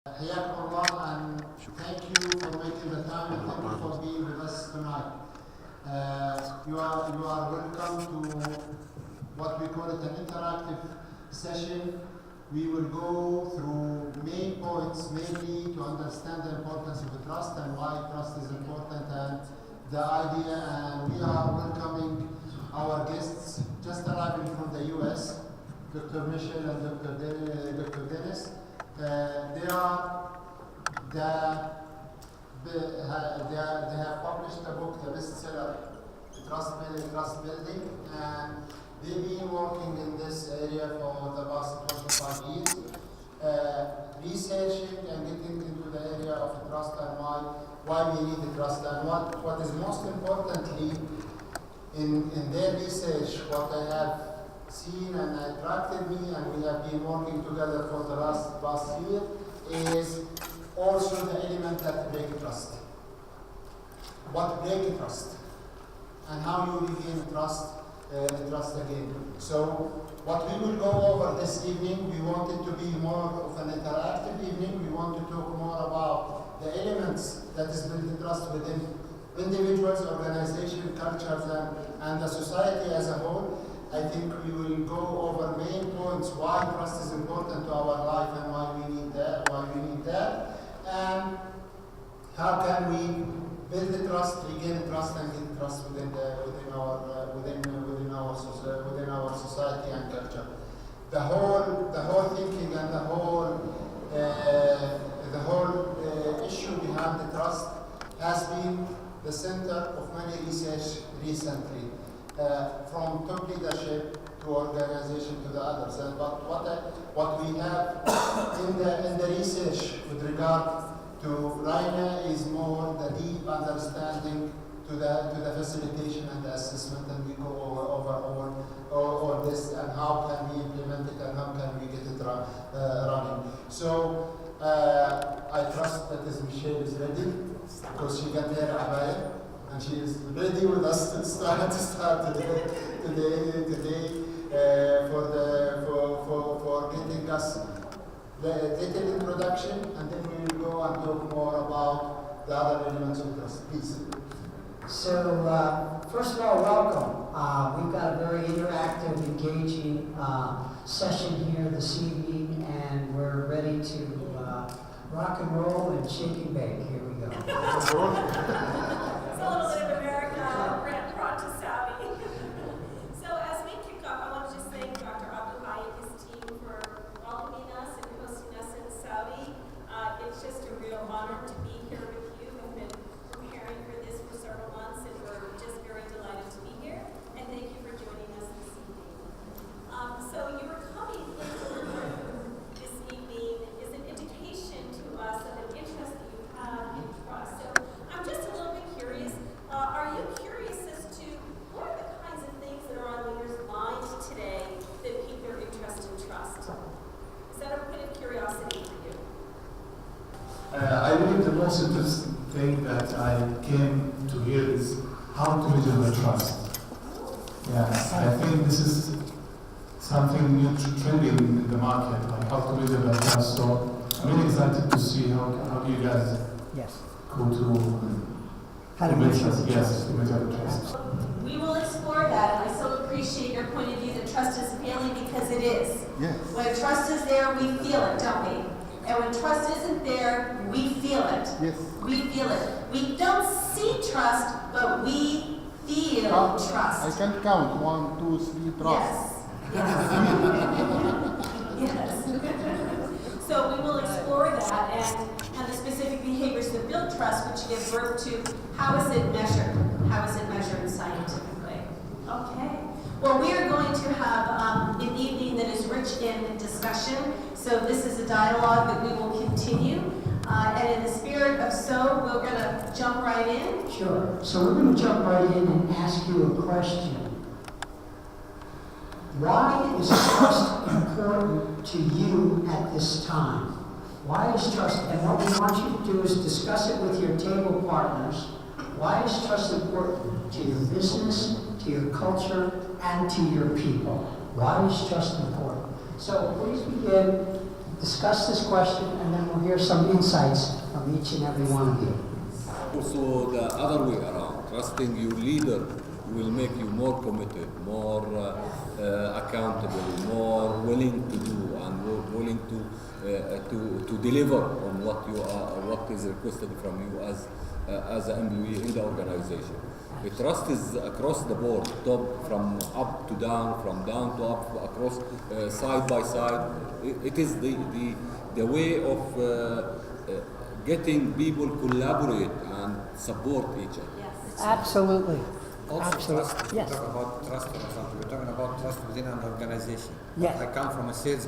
حياكم الله and thank you for making the time and thank you for being with us tonight. You are welcome to what we call it an interactive session. We will go through main points, mainly to understand the importance of the trust and why trust is important and the idea. And we are welcoming our guests just arriving from the US, Dr. Michel and Dr. Dennis. They have published a book, the bestseller, Trust Building, and they've been working in this area for the past 25 years, researching and getting into the area of trust and why we need the trust, and what is most importantly in their research, what I have seen and attracted me, and we have been working together for the past year, is also the element that break trust. What break trust, and how you regain trust again. So what we will go over this evening, we want it to be more of an interactive evening. We want to talk more about the elements that is building trust within individuals, organizations, cultures, and the society as a whole. I think we will go over main points why trust is important to our life and why we need that, and how can we build the trust, regain trust, and get trust within our society and culture. The whole thinking and the whole issue behind the trust has been the center of many research recently. From top leadership to organization to the others. But what we have in the research with regard to Reina is more the deep understanding to the facilitation and the assessment, and we go over all this and how can we implement it and how can we get it running. So I trust that Michelle is ready because she got there abaya. And she is ready with us to start today for getting us the detailed introduction, and then we will go and talk more about the other elements of trust. Please. So first of all, welcome. We've got a very interactive, engaging session here this evening, and we're ready to rock and roll and shake and bake. Here we go. A little bit of America brought to Saudi. So as we kick off, I want to just thank Dr. Abdullahi and his team for welcoming us and hosting us in Saudi. It's just a real honor to be here with you. We've been preparing for this for several months, and we're just very delighted to be here. And thank you for joining us this evening. So you were coming into the room this evening is an indication to us of an interest that you have in trust. So I'm just a little bit curious. Are you curious as to what are the kinds of things that are on leaders' minds today that pique their interest and trust? Is that a bit of curiosity for you? I believe the most interesting thing that I came to hear is how to measure the trust. Yeah, I think this is something new trending in the market, like how to measure the trust. So I'm really excited to see how you guys go to How to measure the trust. We will explore that, and I so appreciate your point of view that trust is failing, because it is. Yes. When trust is there, we feel it, don't we? And when trust isn't there, we feel it. Yes. We feel it. We don't see trust, but we feel trust. I can count 1, 2, 3 trust. Yes. Yes. So we will explore that and the specific behaviors that build trust, which give birth to how is it measured? How is it measured scientifically? Okay. Well, we are going to have an evening that is rich in discussion. So this is a dialogue that we will continue. And in the spirit of so, we're going to jump right in. Sure. So we're going to jump right in and ask you a question. Why is trust important to you at this time? Why is trust, and what we want you to do is discuss it with your table partners. Why is trust important to your business, to your culture, and to your people? Why is trust important? So please begin discuss this question, and then we'll hear some insights from each and every one of you. Also, the other way around, trusting your leader will make you more committed, more accountable, more willing to do, and more willing to deliver on what you are, what is requested from you as an employee in the organization. The trust is across the board, top from up to down, from down to up, across side by side. It is the way of getting people collaborate and support each other. Yes. Absolutely. Also Absolutely. trust, Yes. we talk about trust or something. We're talking about trust within an organization. Yes. I come from a sales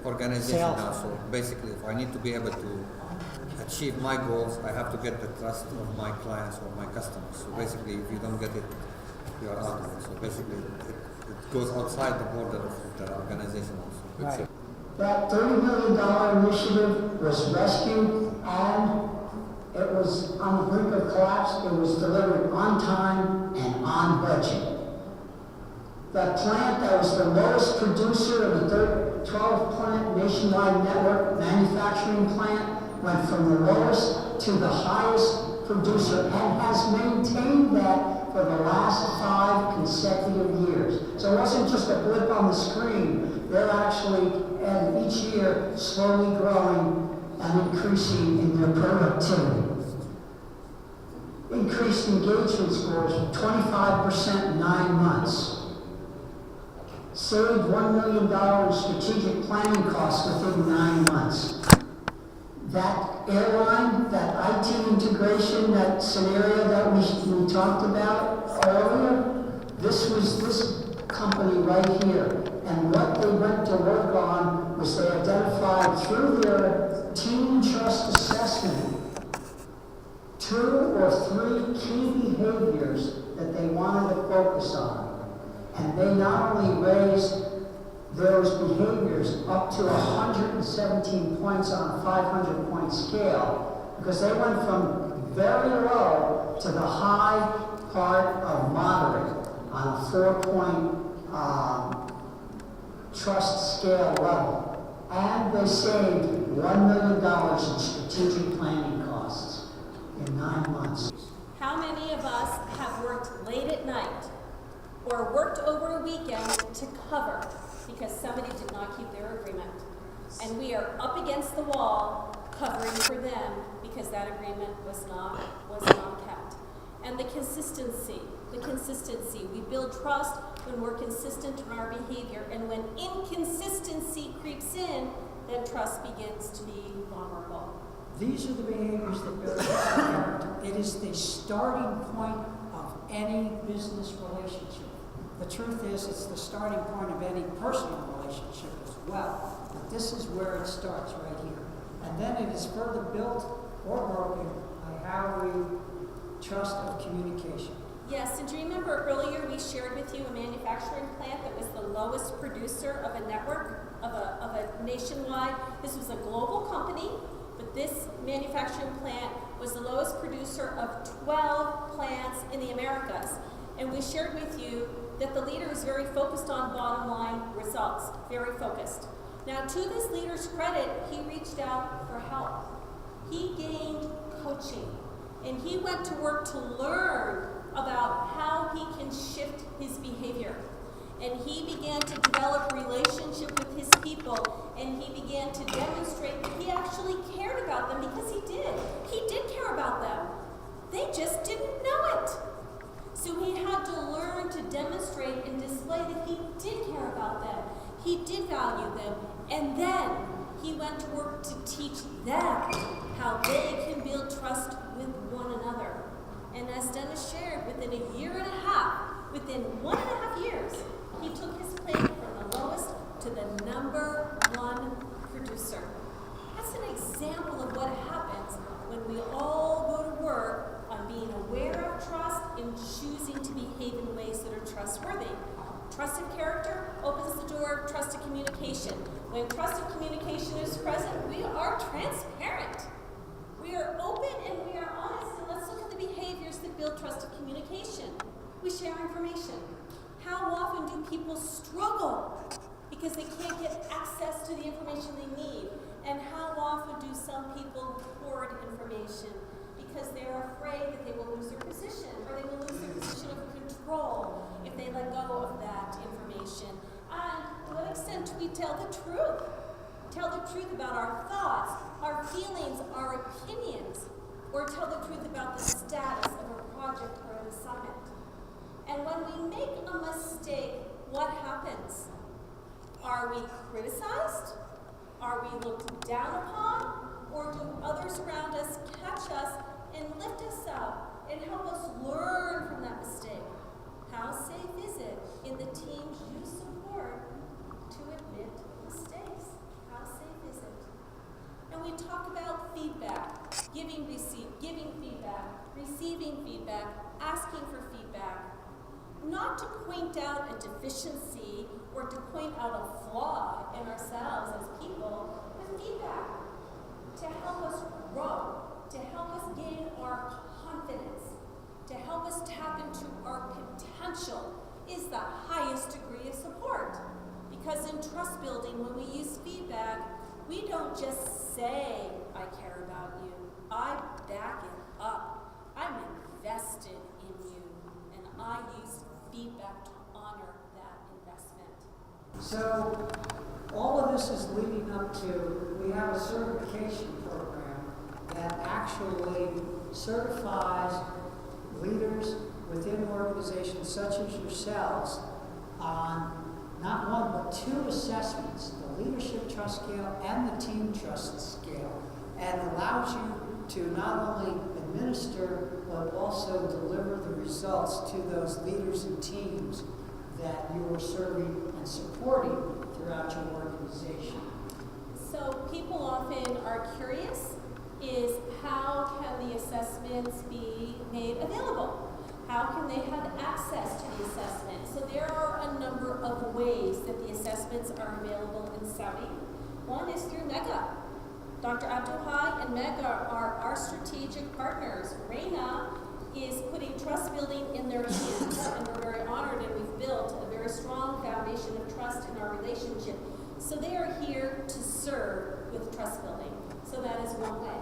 organization Sales. now, so basically if I need to be able to achieve my goals, I have to get the trust of my clients or my customers. So basically if you don't get it, you are out of it. So basically it goes outside the border of the organization also. Right. That $30 million initiative was rescued, and it was on the brink of collapse. It was delivered on time and on budget. The plant that was the lowest producer of the 12-plant nationwide network manufacturing plant went from the lowest to the highest producer and has maintained that for the last 5 consecutive years. So it wasn't just a blip on the screen. They're actually, and each year, slowly growing and increasing in their productivity. Increased engagement scores of 25% in 9 months. Saved $1 million in strategic planning costs within 9 months. That airline, that IT integration, that scenario that we talked about earlier, this was this company right here. And what they went to work on was they identified through their team trust assessment 2 or 3 key behaviors that they wanted to focus on. And they not only raised those behaviors up to 117 points on a 500-point scale, because they went from very low to the high part of moderate on a 4-point trust scale level. And they saved $1 million in strategic planning costs in 9 months. How many of us have worked late at night or worked over a weekend to cover because somebody did not keep their agreement? And we are up against the wall covering for them because that agreement was not kept. And the consistency. We build trust when we're consistent in our behavior, and when inconsistency creeps in, then trust begins to be vulnerable. These are the behaviors that build character. It is the starting point of any business relationship. The truth is, it's the starting point of any personal relationship as well. But this is where it starts, right here. And then it is further built or broken by how we trust of communication. Yes, and do you remember earlier we shared with you a manufacturing plant that was the lowest producer of a network, of a nationwide? This was a global company, but this manufacturing plant was the lowest producer of 12 plants in the Americas. And we shared with you that the leader was very focused on bottom line results, very focused. Now, to this leader's credit, he reached out for help. He gained coaching, and he went to work to learn about how he can shift his behavior. And he began to develop relationship with his people, and he began to demonstrate that he actually cared about them, because he did. He did care about them. They just didn't know it. So he had to learn to demonstrate and display that he did care about them. He did value them. And then he went to work to teach them how they can build trust with one another. And as Dennis shared, within a year and a half, within 1.5 years, he took his plant from the lowest to the #1 producer. That's an example of what happens when we all go to work on being aware of trust and choosing to behave in ways that are trustworthy. Trusted character opens the door of trusted communication. When trusted communication is present, we are transparent. We are open and we are honest. And let's look at the behaviors that build trusted communication. We share information. How often do people struggle because they can't get access to the information they need. And how often do some people hoard information because they're afraid that they will lose their position, or they will lose their position of control if they let go of that information? And to what extent do we tell the truth? Tell the truth about our thoughts, our feelings, our opinions, or tell the truth about the status of a project or an assignment. And when we make a mistake, what happens? Are we criticized? Are we looked down upon? Or do others around us catch us and lift us up and help us learn from that mistake? How safe is it in the teams you support to admit mistakes? How safe is it? And we talk about feedback, giving feedback, receiving feedback, asking for feedback. Not to point out a deficiency or to point out a flaw in ourselves as people, but feedback to help us grow, to help us gain our confidence, to help us tap into our potential is the highest degree of support. Because in trust building, when we use feedback, we don't just say, I care about you. I back it up. I'm invested in you. And I use feedback to honor that investment. So all of this is leading up to, we have a certification program that actually certifies leaders within organizations such as yourselves on not one but two assessments, the leadership trust scale and the team trust scale, and allows you to not only administer but also deliver the results to those leaders and teams that you are serving and supporting throughout your organization. So people often are curious is how can the assessments be made available? How can they have access to the assessment? So there are a number of ways that the assessments are available in Saudi. One is through Mega. Dr. Abduhai and Mega are our strategic partners. Reina is putting trust building in their hands, and we're very honored, and we've built a very strong foundation of trust in our relationship. So they are here to serve with trust building. So that is one way.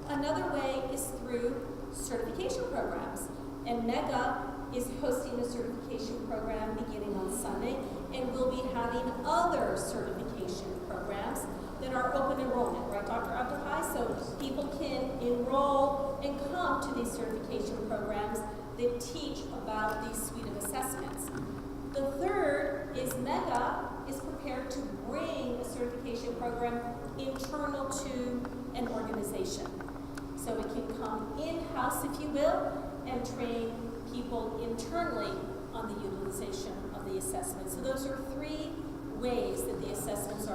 Another way is through certification programs. And Mega is hosting a certification program beginning on Sunday, and we'll be having other certification programs that are open enrollment, right, Dr. Abduhai? So people can enroll and come to these certification programs that teach about these suite of assessments. The third is Mega is prepared to bring a certification program internal to an organization. So it can come in-house, if you will, and train people internally on the utilization of the assessment. So those are three ways that the assessments